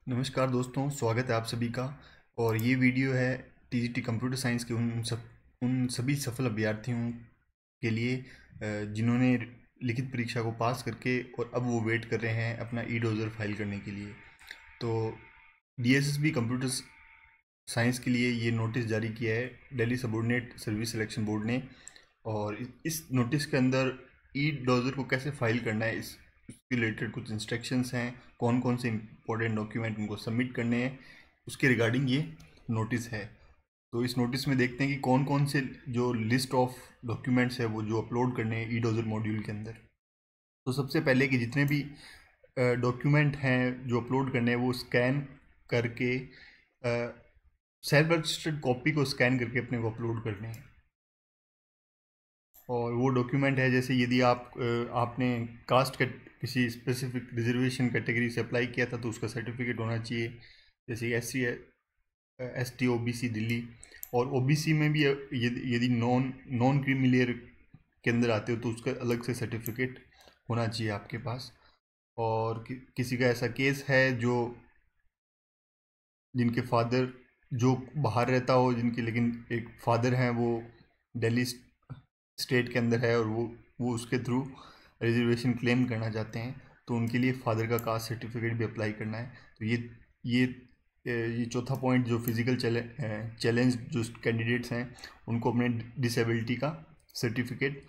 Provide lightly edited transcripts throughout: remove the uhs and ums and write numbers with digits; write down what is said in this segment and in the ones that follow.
नमस्कार दोस्तों, स्वागत है आप सभी का। और ये वीडियो है टीजीटी कंप्यूटर साइंस के उन सभी सफल अभ्यर्थियों के लिए जिन्होंने लिखित परीक्षा को पास करके और अब वो वेट कर रहे हैं अपना ई डोजर फाइल करने के लिए। तो डीएसएसबी कंप्यूटर साइंस के लिए ये नोटिस जारी किया है Delhi subordinate service selection board ने। और इस नोटिस के अंदर ई डोजर को कैसे फाइल करना है, उसके रिलेटेड कुछ इंस्ट्रक्शंस हैं, कौन कौन से इंपॉर्टेंट डॉक्यूमेंट उनको सबमिट करने हैं, उसके रिगार्डिंग ये नोटिस है। तो इस नोटिस में देखते हैं कि कौन कौन से जो लिस्ट ऑफ डॉक्यूमेंट्स है वो जो अपलोड करने हैं ई डोजर मॉड्यूल के अंदर। तो सबसे पहले कि जितने भी डॉक्यूमेंट हैं जो अपलोड करने हैं वो स्कैन करके सेल्फ रजिस्टर्ड कॉपी को स्कैन करके अपने को अपलोड करने हैं। और वो डॉक्यूमेंट है जैसे यदि आपने कास्ट किसी स्पेसिफिक रिजर्वेशन कैटेगरी से अप्लाई किया था तो उसका सर्टिफिकेट होना चाहिए, जैसे SC ST OBC दिल्ली। और OBC में भी यदि नॉन क्रीमी लेयर के अंदर आते हो तो उसका अलग से सर्टिफिकेट होना चाहिए आपके पास। और किसी का ऐसा केस है जिनके फादर जो बाहर रहता हो, जिनके लेकिन एक फादर हैं वो दिल्ली स्टेट के अंदर है और वो उसके थ्रू रिजर्वेशन क्लेम करना चाहते हैं, तो उनके लिए फादर का कास्ट सर्टिफिकेट भी अप्लाई करना है। तो ये चौथा पॉइंट, जो फिजिकल चैलेंज जो कैंडिडेट्स हैं उनको अपने डिसेबिलिटी का सर्टिफिकेट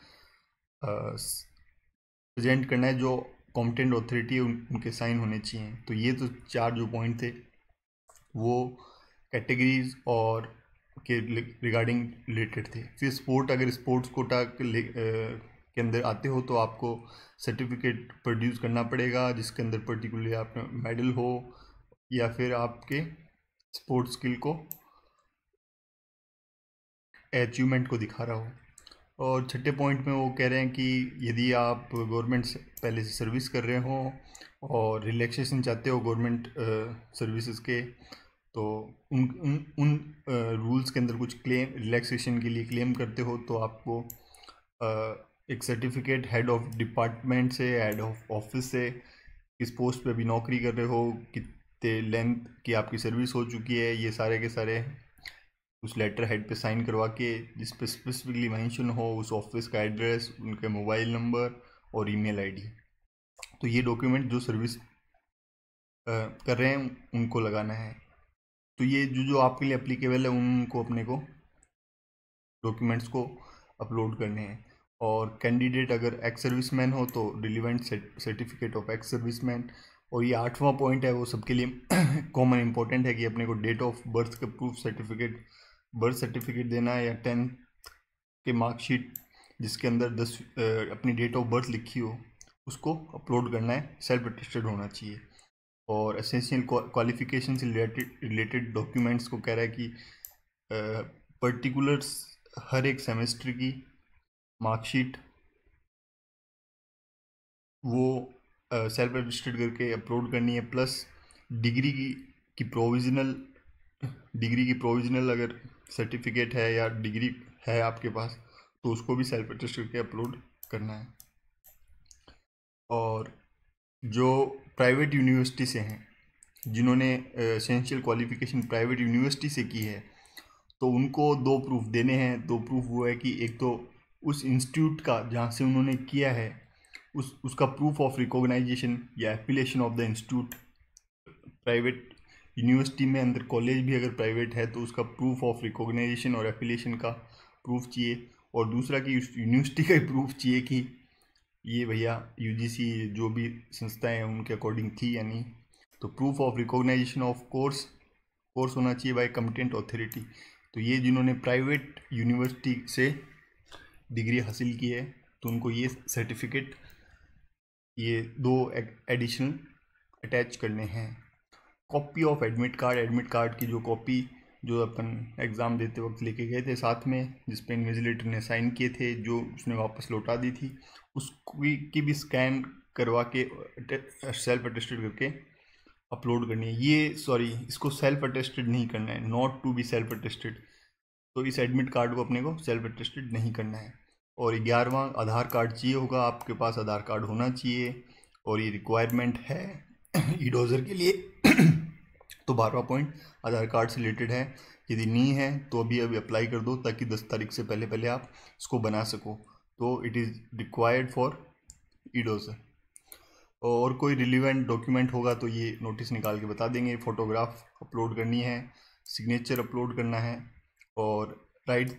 प्रेजेंट करना है, जो कॉम्पिटेंट अथॉरिटी है उनके साइन होने चाहिए। तो ये तो चार जो पॉइंट थे वो कैटेगरीज और के रिगार्डिंग रिलेटेड थे। फिर अगर स्पोर्ट्स कोटा के अंदर आते हो तो आपको सर्टिफिकेट प्रोड्यूस करना पड़ेगा जिसके अंदर पर्टिकुलरली आप मेडल हो या फिर आपके स्पोर्ट्स स्किल को अचीवमेंट को दिखा रहा हो। और छठे पॉइंट में वो कह रहे हैं कि यदि आप गवर्नमेंट से पहले से सर्विस कर रहे हो और रिलैक्सेशन चाहते हो गवर्नमेंट सर्विसेज के, तो उन उन उन रूल्स के अंदर कुछ क्लेम रिलैक्सेशन के लिए क्लेम करते हो तो आपको एक सर्टिफिकेट हेड ऑफ डिपार्टमेंट से, हेड ऑफ ऑफिस से, किस पोस्ट पे अभी नौकरी कर रहे हो, कितने लेंथ की आपकी सर्विस हो चुकी है, ये सारे के सारे उस लेटर हेड पे साइन करवा के जिस पे स्पेसिफिकली मेंशन हो उस ऑफिस का एड्रेस, उनके मोबाइल नंबर और ईमेल आईडी। तो ये डॉक्यूमेंट जो सर्विस कर रहे हैं उनको लगाना है। तो ये जो आपके लिए एप्लीकेबल है उनको अपने को डॉक्यूमेंट्स को अपलोड करने हैं। और कैंडिडेट अगर एक्स सर्विसमैन हो तो relevant certificate of ex serviceman. और ये आठवां पॉइंट है वो सबके लिए कॉमन इंपॉर्टेंट है कि अपने को डेट ऑफ बर्थ का प्रूफ सर्टिफिकेट, बर्थ सर्टिफिकेट देना है या 10th के मार्कशीट जिसके अंदर अपनी डेट ऑफ बर्थ लिखी हो उसको अपलोड करना है, सेल्फ अटेस्टेड होना चाहिए। और एसेंशियल क्वालिफिकेशन से रिलेटेड डॉक्यूमेंट्स को कह रहा है कि पर्टिकुलर्स हर एक सेमेस्टर की मार्कशीट वो सेल्फ रजिस्टर्ड करके अपलोड करनी है, प्लस डिग्री की प्रोविजनल अगर सर्टिफिकेट है या डिग्री है आपके पास तो उसको भी सेल्फ रजिस्टर करके अपलोड करना है। और जो प्राइवेट यूनिवर्सिटी से हैं, जिन्होंने एसेंशियल क्वालिफिकेशन प्राइवेट यूनिवर्सिटी से की है, तो उनको दो प्रूफ देने हैं। दो प्रूफ वो है कि एक तो उस इंस्टीट्यूट का जहाँ से उन्होंने किया है उसका प्रूफ ऑफ रिकॉग्नाइजेशन या affiliation of the institute. Private university में अंदर कॉलेज भी अगर प्राइवेट है तो उसका प्रूफ ऑफ रिकॉग्नाइजेशन और एफिलिएशन का प्रूफ चाहिए। और दूसरा कि उस यूनिवर्सिटी का ही प्रूफ चाहिए कि ये भैया UGC जो भी संस्थाएं हैं उनके अकॉर्डिंग थी या नहीं। तो proof of recognization of course होना चाहिए बाय कॉम्पिटेंट अथॉरिटी। तो ये जिन्होंने प्राइवेट यूनिवर्सिटी से डिग्री हासिल की है तो उनको ये सर्टिफिकेट, ये दो एडिशनल अटैच करने हैं। कॉपी ऑफ एडमिट कार्ड की जो कॉपी जो अपन एग्ज़ाम देते वक्त लेके गए थे साथ में, जिस पे इन्विजिलेटर ने साइन किए थे, जो उसने वापस लौटा दी थी, उसकी की भी स्कैन करवा के सेल्फ अटेस्टेड करके अपलोड करनी है। इसको सेल्फ अटेस्टेड नहीं करना है, not to be self attested. तो इस एडमिट कार्ड को अपने को सेल्फ अटेस्टेड नहीं करना है। और 11वां आधार कार्ड चाहिए होगा, आपके पास आधार कार्ड होना चाहिए और ये रिक्वायरमेंट है ई डोजर के लिए। तो 12वां पॉइंट आधार कार्ड से रिलेटेड है। यदि नहीं है तो अभी अप्लाई कर दो, ताकि 10 तारीख से पहले पहले आप इसको बना सको। तो इट इज़ रिक्वायर्ड फॉर ईडोज़र। और कोई रिलीवेंट डॉक्यूमेंट होगा तो ये नोटिस निकाल के बता देंगे। फ़ोटोग्राफ अपलोड करनी है, सिग्नेचर अपलोड करना है, और राइट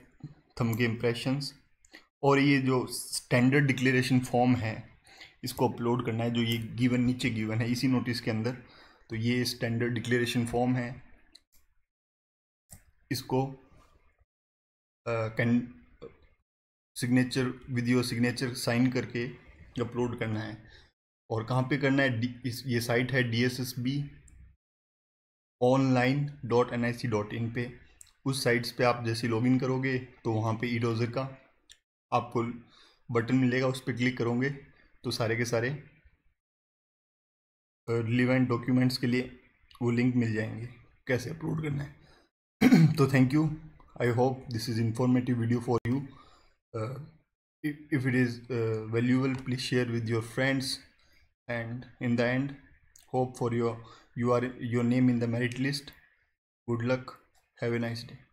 थंब के इम्प्रेशंस, और ये जो स्टैंडर्ड डिक्लेरेशन फॉर्म है इसको अपलोड करना है, जो ये गिवन नीचे गिवन है इसी नोटिस के अंदर। तो ये स्टैंडर्ड डिक्लेरेशन फॉर्म है, इसको signature with your signature sign करके अपलोड करना है। और कहाँ पे करना है, ये साइट है dssbonline.nic.in पे। उस साइट्स पे आप जैसे लॉगिन करोगे तो वहाँ पे ईडोज़र का आपको बटन मिलेगा, उस पर क्लिक करोगे तो सारे के सारे रिलीवेंट डॉक्यूमेंट्स के लिए वो लिंक मिल जाएंगे कैसे अपलोड करना है। तो thank you, I hope this is informative video for you. if it is valuable, please share with your friends, and in the end, hope for your name in the merit list. Good luck, have a nice day.